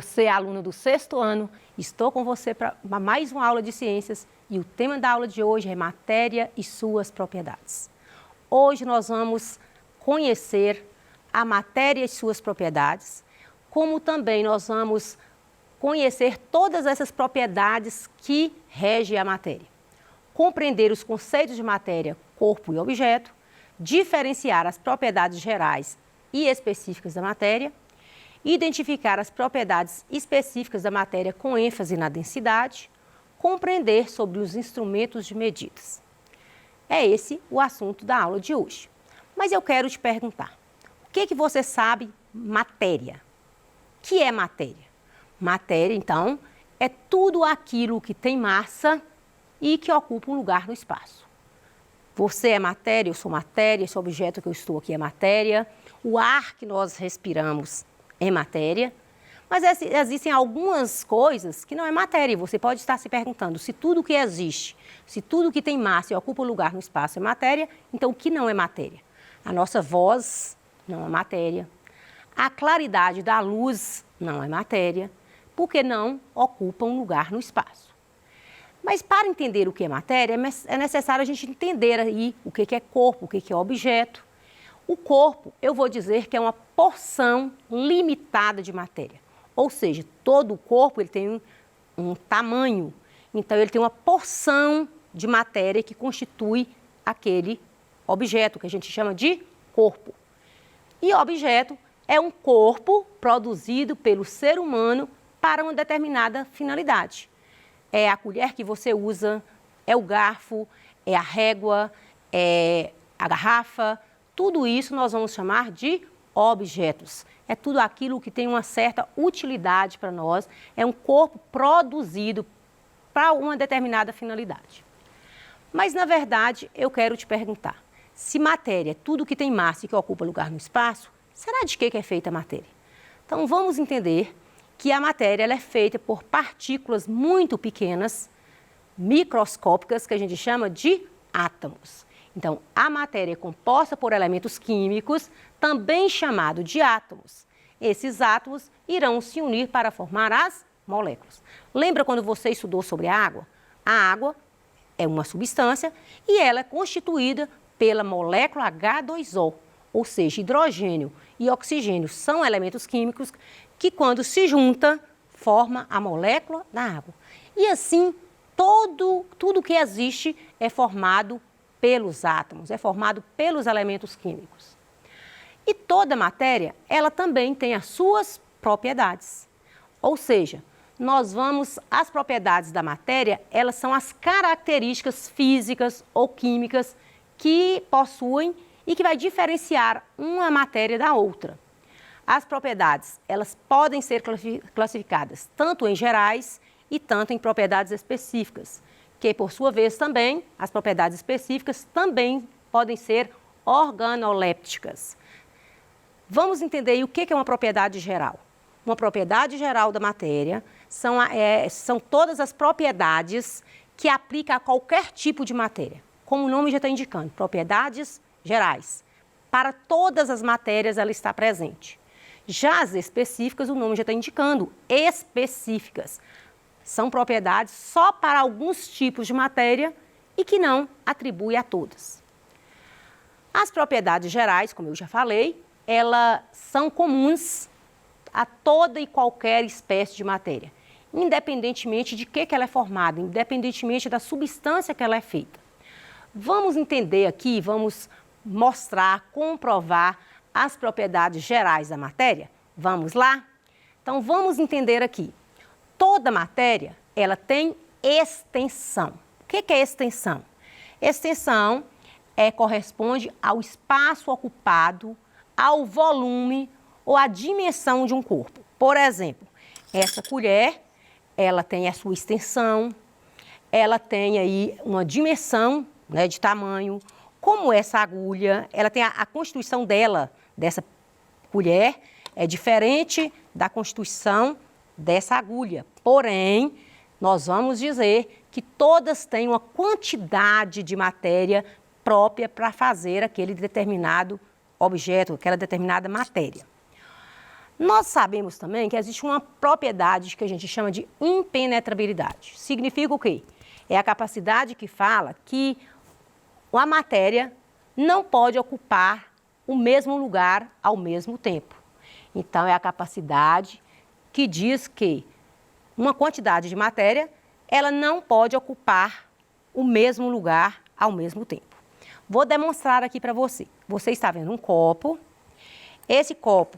você, aluno do 6º ano, estou com você para mais uma aula de ciências e o tema da aula de hoje é matéria e suas propriedades. Hoje nós vamos conhecer a matéria e suas propriedades, como também nós vamos conhecer todas essas propriedades que regem a matéria, compreender os conceitos de matéria, corpo e objeto, diferenciar as propriedades gerais e específicas da matéria, identificar as propriedades específicas da matéria com ênfase na densidade, compreender sobre os instrumentos de medidas. É esse o assunto da aula de hoje. Mas eu quero te perguntar, o que você sabe matéria? O que é matéria? Matéria, então, é tudo aquilo que tem massa e que ocupa um lugar no espaço. Você é matéria, eu sou matéria, esse objeto que eu estou aqui é matéria, o ar que nós respiramos é matéria, mas existem algumas coisas que não é matéria. Você pode estar se perguntando se tudo que existe, se tudo que tem massa e ocupa um lugar no espaço é matéria, então o que não é matéria? A nossa voz não é matéria, a claridade da luz não é matéria, porque não ocupa um lugar no espaço. Mas para entender o que é matéria, é necessário a gente entender aí o que é corpo, o que é objeto. O corpo, eu vou dizer que é uma porção limitada de matéria. Ou seja, todo o corpo ele tem um tamanho, então ele tem uma porção de matéria que constitui aquele objeto, que a gente chama de corpo. E objeto é um corpo produzido pelo ser humano para uma determinada finalidade. É a colher que você usa, é o garfo, é a régua, é a garrafa, tudo isso nós vamos chamar de objetos. É tudo aquilo que tem uma certa utilidade para nós, é um corpo produzido para uma determinada finalidade. Mas, na verdade, eu quero te perguntar, se matéria é tudo que tem massa e que ocupa lugar no espaço, será de que é feita a matéria? Então, vamos entender que a matéria ela é feita por partículas muito pequenas, microscópicas, que a gente chama de átomos. Então, a matéria é composta por elementos químicos, também chamado de átomos. Esses átomos irão se unir para formar as moléculas. Lembra quando você estudou sobre a água? A água é uma substância e ela é constituída pela molécula H2O, ou seja, hidrogênio e oxigênio são elementos químicos que, quando se juntam, forma a molécula da água. E assim, tudo que existe é formado pelos átomos, é formado pelos elementos químicos. E toda matéria, ela também tem as suas propriedades. Ou seja, as propriedades da matéria, elas são as características físicas ou químicas que possuem e que vai diferenciar uma matéria da outra. As propriedades, elas podem ser classificadas tanto em gerais e tanto em propriedades específicas, que por sua vez também, as propriedades específicas também podem ser organolépticas. Vamos entender aí o que é uma propriedade geral. Uma propriedade geral da matéria são todas as propriedades que aplicam a qualquer tipo de matéria. Como o nome já está indicando, propriedades gerais. Para todas as matérias ela está presente. Já as específicas, o nome já está indicando, específicas. São propriedades só para alguns tipos de matéria e que não atribui a todas. As propriedades gerais, como eu já falei, elas são comuns a toda e qualquer espécie de matéria, independentemente de que ela é formada, independentemente da substância que ela é feita. Vamos entender aqui, vamos mostrar, comprovar as propriedades gerais da matéria? Vamos lá? Então, vamos entender aqui. Toda matéria, ela tem extensão. O que é extensão? Extensão corresponde ao espaço ocupado, ao volume ou à dimensão de um corpo. Por exemplo, essa colher, ela tem a sua extensão, ela tem aí uma dimensão, né, de tamanho. Como essa agulha, ela tem a constituição dessa colher, é diferente da constituição dessa agulha. Porém, nós vamos dizer que todas têm uma quantidade de matéria própria para fazer aquele determinado objeto, aquela determinada matéria. Nós sabemos também que existe uma propriedade que a gente chama de impenetrabilidade. Significa o quê? É a capacidade que fala que a matéria não pode ocupar o mesmo lugar ao mesmo tempo. Então, é a capacidade que diz que uma quantidade de matéria, ela não pode ocupar o mesmo lugar ao mesmo tempo. Vou demonstrar aqui para você. Você está vendo um copo. Esse copo,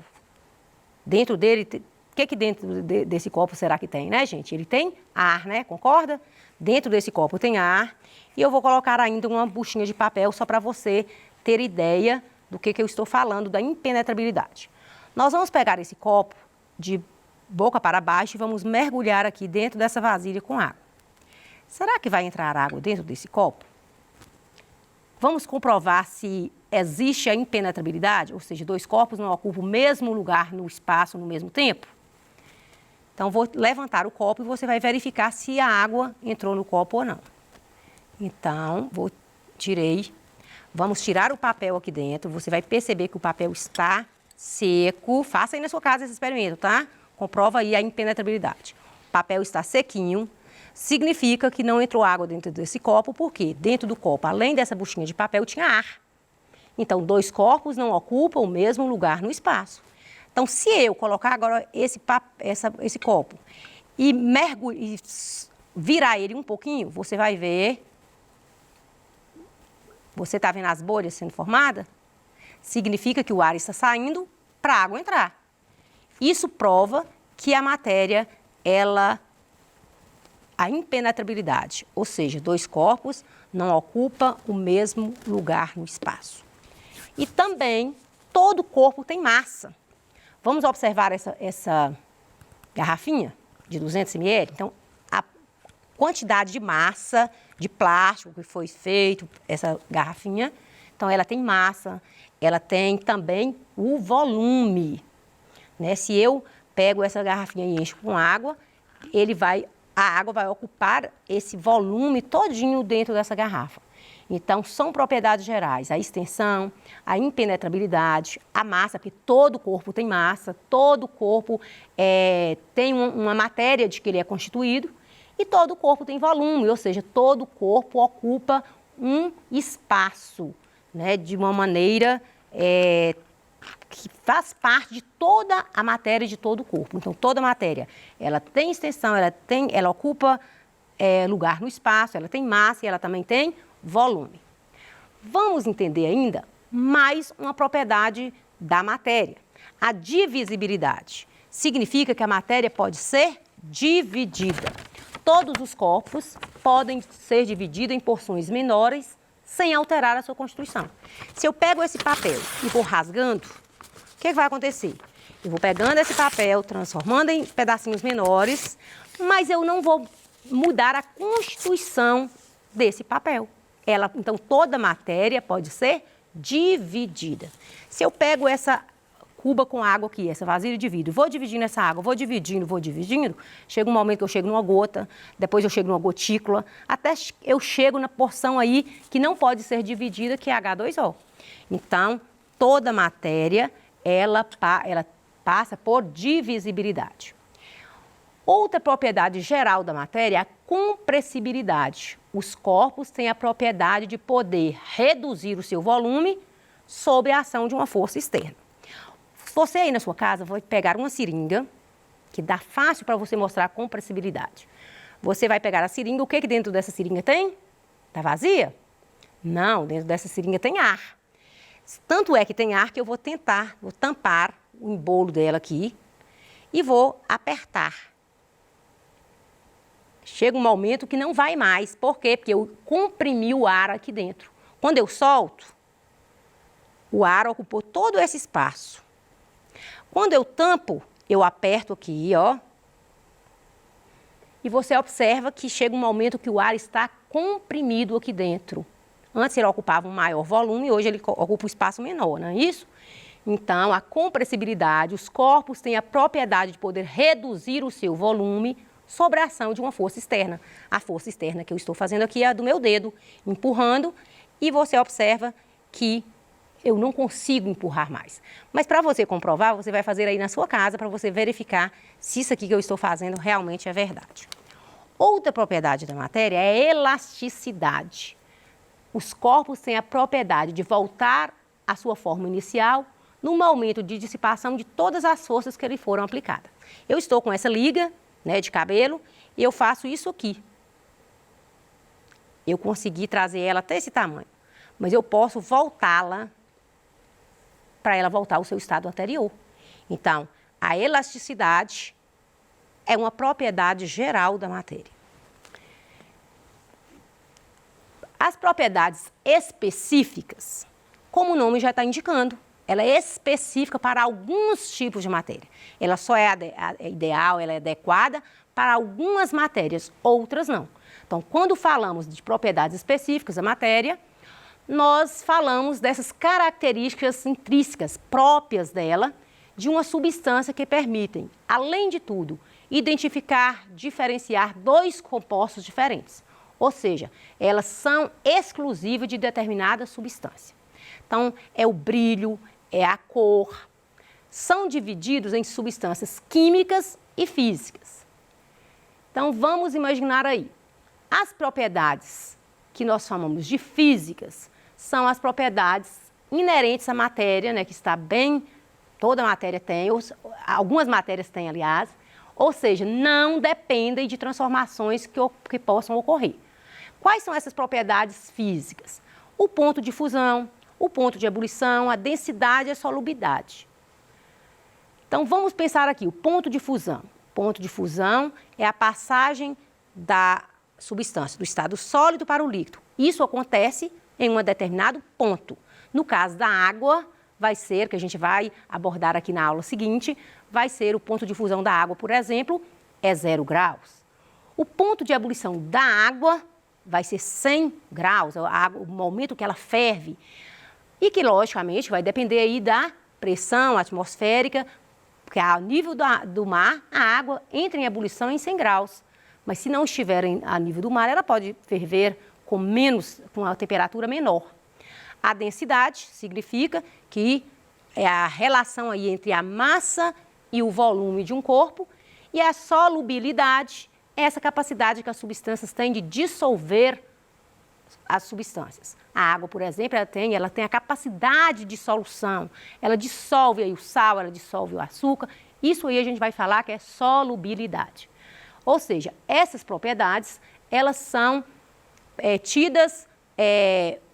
dentro dele, o que dentro desse copo será que tem, né, gente? Ele tem ar, né? Concorda? Dentro desse copo tem ar. E eu vou colocar ainda uma buchinha de papel só para você ter ideia do que eu estou falando, da impenetrabilidade. Nós vamos pegar esse copo de boca para baixo e vamos mergulhar aqui dentro dessa vasilha com água. Será que vai entrar água dentro desse copo? Vamos comprovar se existe a impenetrabilidade, ou seja, dois corpos não ocupam o mesmo lugar no espaço no mesmo tempo? Então, vou levantar o copo e você vai verificar se a água entrou no copo ou não. Então, vamos tirar o papel aqui dentro, você vai perceber que o papel está seco. Faça aí na sua casa esse experimento, tá? Comprova aí a impenetrabilidade. O papel está sequinho. Significa que não entrou água dentro desse copo, porque dentro do copo, além dessa buchinha de papel, tinha ar. Então, dois corpos não ocupam o mesmo lugar no espaço. Então, se eu colocar agora esse copo e virar ele um pouquinho, você vai ver. Você está vendo as bolhas sendo formadas? Significa que o ar está saindo para a água entrar. Isso prova que a matéria, a impenetrabilidade, ou seja, dois corpos não ocupam o mesmo lugar no espaço. E também, todo corpo tem massa. Vamos observar essa garrafinha de 200 ml? Então, a quantidade de massa, de plástico que foi feito, essa garrafinha, então ela tem massa, ela tem também o volume, né? Se eu pego essa garrafinha e encho com água, a água vai ocupar esse volume todinho dentro dessa garrafa. Então, são propriedades gerais, a extensão, a impenetrabilidade, a massa, porque todo corpo tem massa, todo corpo tem uma matéria de que ele é constituído, e todo corpo tem volume, ou seja, todo corpo ocupa um espaço, né, de uma maneira que faz parte de toda a matéria de todo o corpo. Então, toda a matéria, ela tem extensão, ela ocupa lugar no espaço, ela tem massa e ela também tem volume. Vamos entender ainda mais uma propriedade da matéria. A divisibilidade significa que a matéria pode ser dividida. Todos os corpos podem ser divididos em porções menores sem alterar a sua constituição. Se eu pego esse papel e vou rasgando, o que vai acontecer? Eu vou pegando esse papel, transformando em pedacinhos menores, mas eu não vou mudar a constituição desse papel. Então, toda matéria pode ser dividida. Se eu pego essa cuba com água aqui, essa vasilha de vidro, vou dividindo essa água, vou dividindo, chega um momento que eu chego numa gota, depois eu chego numa gotícula, até eu chego na porção aí que não pode ser dividida, que é H2O. Então, toda matéria, ela passa por divisibilidade. Outra propriedade geral da matéria é a compressibilidade. Os corpos têm a propriedade de poder reduzir o seu volume sob a ação de uma força externa. Você aí na sua casa vai pegar uma seringa, que dá fácil para você mostrar a compressibilidade. Você vai pegar a seringa, o que dentro dessa seringa tem? Está vazia? Não, dentro dessa seringa tem ar. Tanto é que tem ar que eu vou tampar o embolo dela aqui e vou apertar. Chega um momento que não vai mais. Por quê? Porque eu comprimi o ar aqui dentro. Quando eu solto, o ar ocupou todo esse espaço. Quando eu tampo, eu aperto aqui, ó. E você observa que chega um momento que o ar está comprimido aqui dentro. Antes ele ocupava um maior volume, hoje ele ocupa um espaço menor, não é isso? Então, a compressibilidade, os corpos têm a propriedade de poder reduzir o seu volume sob a ação de uma força externa. A força externa que eu estou fazendo aqui é a do meu dedo, empurrando, e você observa que eu não consigo empurrar mais. Mas para você comprovar, você vai fazer aí na sua casa para você verificar se isso aqui que eu estou fazendo realmente é verdade. Outra propriedade da matéria é a elasticidade. Os corpos têm a propriedade de voltar à sua forma inicial no momento de dissipação de todas as forças que lhe foram aplicadas. Eu estou com essa liga, né, de cabelo e eu faço isso aqui. Eu consegui trazer ela até esse tamanho, mas eu posso voltá-la para ela voltar ao seu estado anterior. Então, a elasticidade é uma propriedade geral da matéria. As propriedades específicas, como o nome já está indicando, ela é específica para alguns tipos de matéria. Ela só é ideal, ela é adequada para algumas matérias, outras não. Então, quando falamos de propriedades específicas da matéria, nós falamos dessas características intrínsecas próprias dela, de uma substância que permitem, além de tudo, identificar, diferenciar dois compostos diferentes. Ou seja, elas são exclusivas de determinada substância. Então, é o brilho, é a cor. São divididos em substâncias químicas e físicas. Então, vamos imaginar aí. As propriedades que nós chamamos de físicas são as propriedades inerentes à matéria, né, que está bem, toda matéria tem, algumas matérias têm, aliás, ou seja, não dependem de transformações que possam ocorrer. Quais são essas propriedades físicas? O ponto de fusão, o ponto de ebulição, a densidade e a solubilidade. Então, vamos pensar aqui, o ponto de fusão. O ponto de fusão é a passagem da substância, do estado sólido para o líquido. Isso acontece em um determinado ponto. No caso da água, vai ser, que a gente vai abordar aqui na aula seguinte, vai ser o ponto de fusão da água, por exemplo, é 0 graus. O ponto de ebulição da água vai ser 100 graus, o momento que ela ferve. E que, logicamente, vai depender aí da pressão atmosférica, porque ao nível do mar, a água entra em ebulição em 100 graus. Mas se não estiver a nível do mar, ela pode ferver com uma temperatura menor. A densidade significa que é a relação aí entre a massa e o volume de um corpo, e a solubilidade é essa capacidade que as substâncias têm de dissolver as substâncias. A água, por exemplo, ela tem a capacidade de solução. Ela dissolve aí o sal, ela dissolve o açúcar. Isso aí a gente vai falar que é solubilidade. Ou seja, essas propriedades, elas são tidas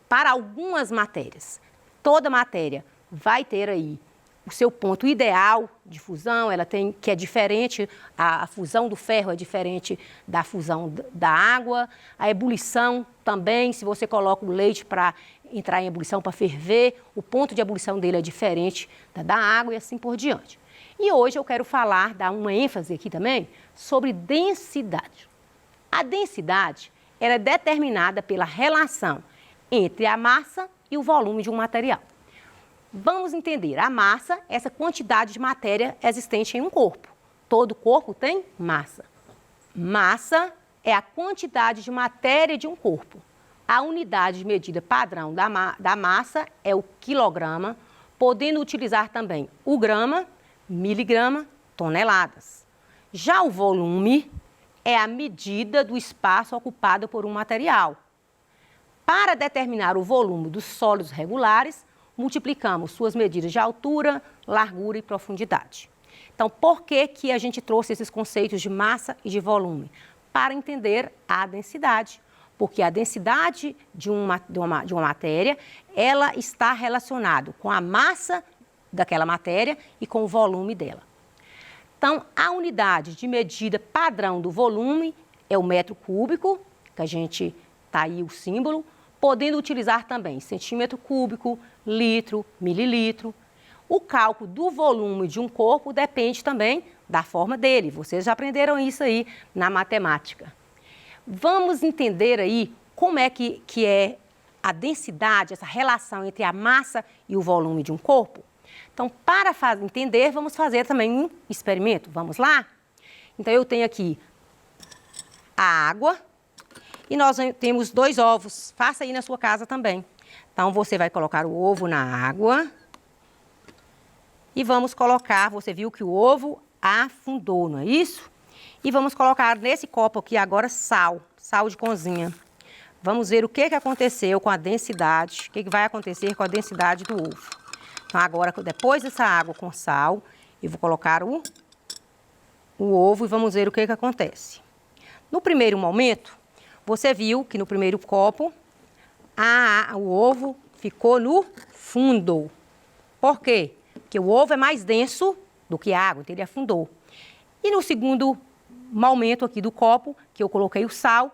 para algumas matérias. Toda matéria vai ter aí o seu ponto ideal de fusão, ela tem, que é diferente, a fusão do ferro é diferente da fusão da água, a ebulição também, se você coloca o leite para entrar em ebulição, para ferver, o ponto de ebulição dele é diferente da água e assim por diante. E hoje eu quero dar uma ênfase aqui também sobre densidade. A densidade ela é determinada pela relação entre a massa e o volume de um material. Vamos entender, a massa, essa quantidade de matéria existente em um corpo. Todo corpo tem massa. Massa é a quantidade de matéria de um corpo. A unidade de medida padrão da massa é o quilograma, podendo utilizar também o grama, miligrama, toneladas. Já o volume é a medida do espaço ocupado por um material. Para determinar o volume dos sólidos regulares, multiplicamos suas medidas de altura, largura e profundidade. Então, por que a gente trouxe esses conceitos de massa e de volume? Para entender a densidade. Porque a densidade de uma matéria, ela está relacionada com a massa daquela matéria e com o volume dela. Então, a unidade de medida padrão do volume é o metro cúbico, que a gente está aí o símbolo, podendo utilizar também centímetro cúbico, litro, mililitro. O cálculo do volume de um corpo depende também da forma dele. Vocês já aprenderam isso aí na matemática. Vamos entender aí como é que é a densidade, essa relação entre a massa e o volume de um corpo. Então, para entender, vamos fazer também um experimento. Vamos lá? Então, eu tenho aqui a água e nós temos 2 ovos. Faça aí na sua casa também. Então, você vai colocar o ovo na água e vamos colocar, você viu que o ovo afundou, não é isso? E vamos colocar nesse copo aqui agora sal de cozinha. Vamos ver o que aconteceu com a densidade, o que vai acontecer com a densidade do ovo. Então, agora, depois dessa água com sal, eu vou colocar o ovo e vamos ver o que acontece. No primeiro momento, você viu que no primeiro copo, o ovo ficou no fundo. Por quê? Porque o ovo é mais denso do que a água, então ele afundou. E no segundo momento aqui do copo, que eu coloquei o sal,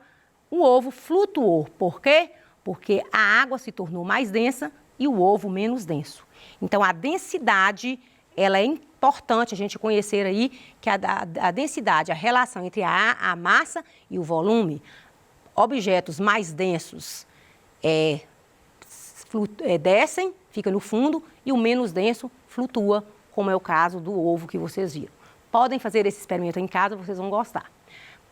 o ovo flutuou. Por quê? Porque a água se tornou mais densa e o ovo menos denso. Então, a densidade, ela é importante a gente conhecer aí que a densidade, a relação entre a massa e o volume. Objetos mais densos descem, fica no fundo, e o menos denso flutua, como é o caso do ovo que vocês viram. Podem fazer esse experimento em casa, vocês vão gostar.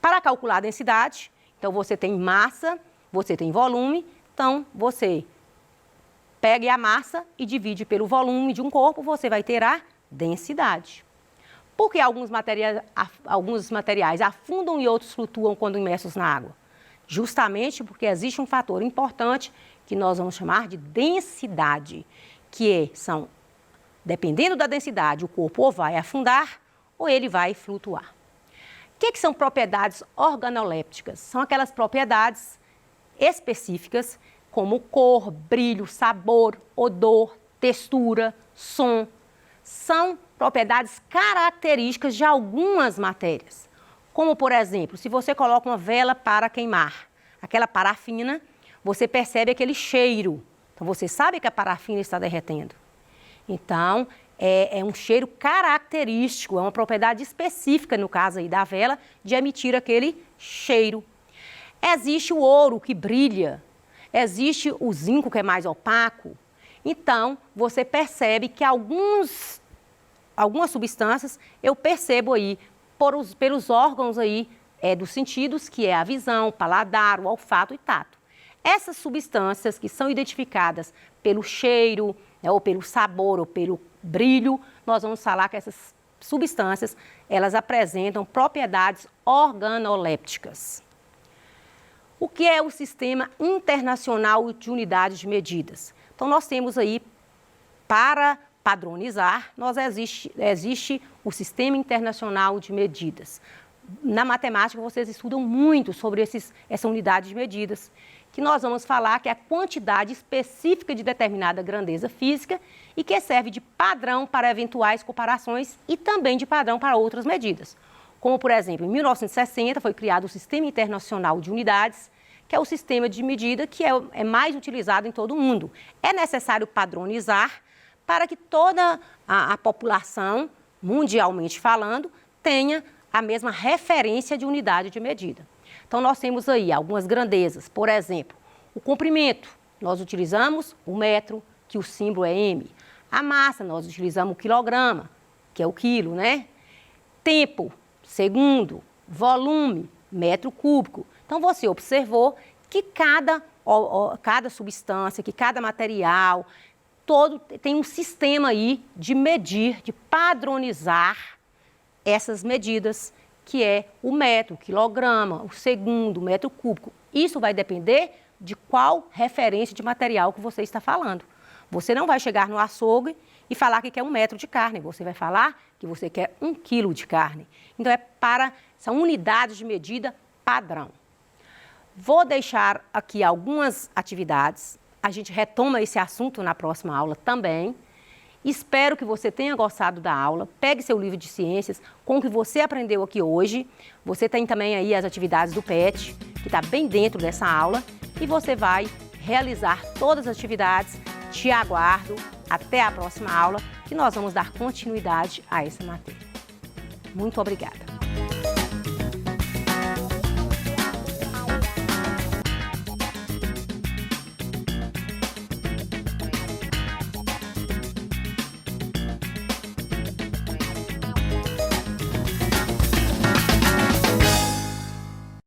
Para calcular a densidade, então você tem massa, você tem volume, então você pega a massa e divide pelo volume de um corpo, você vai ter a densidade. Por que alguns materiais afundam e outros flutuam quando imersos na água? Justamente porque existe um fator importante que nós vamos chamar de densidade, dependendo da densidade, o corpo ou vai afundar ou ele vai flutuar. O que são propriedades organolépticas? São aquelas propriedades específicas como cor, brilho, sabor, odor, textura, som. São propriedades características de algumas matérias. Como, por exemplo, se você coloca uma vela para queimar, aquela parafina, você percebe aquele cheiro. Então, você sabe que a parafina está derretendo. Então, é um cheiro característico, é uma propriedade específica, no caso aí da vela, de emitir aquele cheiro. Existe o ouro que brilha, existe o zinco que é mais opaco. Então, você percebe que algumas substâncias eu percebo aí pelos órgãos aí dos sentidos, que é a visão, o paladar, o olfato e tato. Essas substâncias que são identificadas pelo cheiro, ou pelo sabor, ou pelo brilho, nós vamos falar que essas substâncias, elas apresentam propriedades organolépticas. O que é o Sistema Internacional de Unidades de Medidas? Então, nós temos aí, para padronizar, existe o Sistema Internacional de Medidas. Na matemática, vocês estudam muito sobre essa unidade de medidas, que nós vamos falar que é a quantidade específica de determinada grandeza física e que serve de padrão para eventuais comparações e também de padrão para outras medidas. Como, por exemplo, em 1960 foi criado o Sistema Internacional de Unidades, que é o sistema de medida que é mais utilizado em todo o mundo. É necessário padronizar para que toda a população, mundialmente falando, tenha a mesma referência de unidade de medida. Então, nós temos aí algumas grandezas, por exemplo, o comprimento, nós utilizamos o metro, que o símbolo é M. A massa, nós utilizamos o quilograma, que é o quilo, né? Tempo, segundo, volume, metro cúbico. Então, você observou que cada substância, que cada material, todo tem um sistema aí de medir, de padronizar essas medidas, que é o metro, o quilograma, o segundo, o metro cúbico. Isso vai depender de qual referência de material que você está falando. Você não vai chegar no açougue e falar que quer 1 metro de carne, você vai falar que você quer 1 quilo de carne. Então, são unidades de medida padrão. Vou deixar aqui algumas atividades, a gente retoma esse assunto na próxima aula também. Espero que você tenha gostado da aula. Pegue seu livro de ciências com o que você aprendeu aqui hoje. Você tem também aí as atividades do PET, que está bem dentro dessa aula. E você vai realizar todas as atividades. Te aguardo. Até a próxima aula, que nós vamos dar continuidade a essa matéria. Muito obrigada.